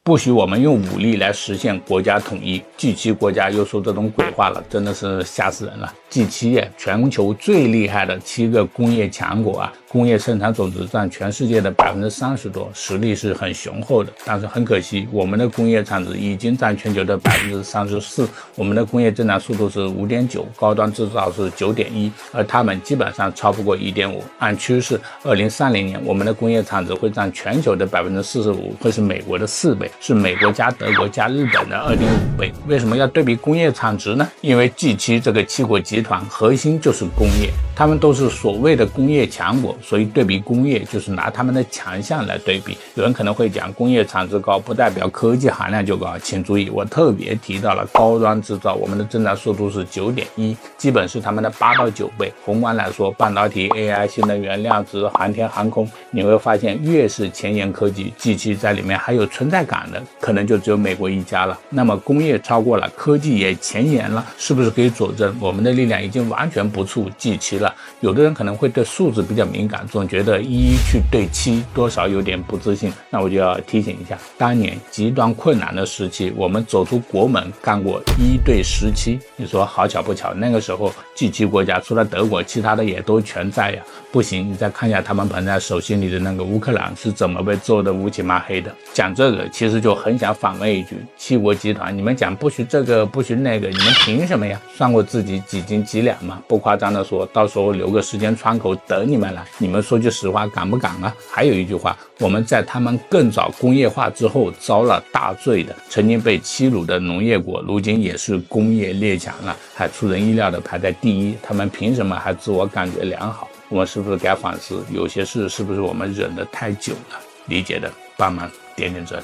不许我们用武力来实现国家统一。G7国家又说这种鬼话了，真的是吓死人了。G7全球最厉害的7个工业强国啊，工业生产总值占全世界的30%多，实力是很雄厚的。但是很可惜，我们的工业产值已经占全球的34%，我们的工业增长速度是5.9%，高端制造是9.1%，而他们基本上超不过1.5%。按趋势，2030年我们的工业产值会占全球的45%，会是美国的4倍，是美国加德国加日本的2.5倍。为什么要对比工业产值呢？因为 G7这个7国集团核心就是工业，他们都是所谓的工业强国，所以对比工业就是拿他们的强项来对比。有人可能会讲，工业产值高不代表科技含量就高，请注意，我特别提到了高端制造，我们的增长速度是9.1%，基本是他们的8到9倍。宏观来说，半导体、AI、新能源、量子、航天航空，你会发现越是前沿科技，G7在里面还有存在感的，可能就只有美国一家了。那么工业超过了，科技也前沿了，是不是可以佐证我们的力量已经完全不怵G7了？有的人可能会对数字比较敏感，总觉得1去对7多少有点不自信。那我就要提醒一下，当年极端困难的时期，我们走出国门干过1对17。你说好巧不巧，那个时候G7国家除了德国，其他的也都全在呀。不行，你再看一下他们捧在手心里的那个乌克兰是怎么被揍得乌漆嘛黑的。讲这个其实就很想反问一句，7国集团，你们讲不许这个不许那个，你们凭什么呀？算过自己几斤几两吗？不夸张的说，到时候留个时间窗口等你们了，你们说句实话敢不敢啊？还有一句话，我们在他们更早工业化之后遭了大罪的，曾经被欺辱的农业国，如今也是工业列强了，还出人意料的排在第1，他们凭什么还自我感觉良好？我们是不是该反思，有些事是不是我们忍得太久了？理解的帮忙点点赞。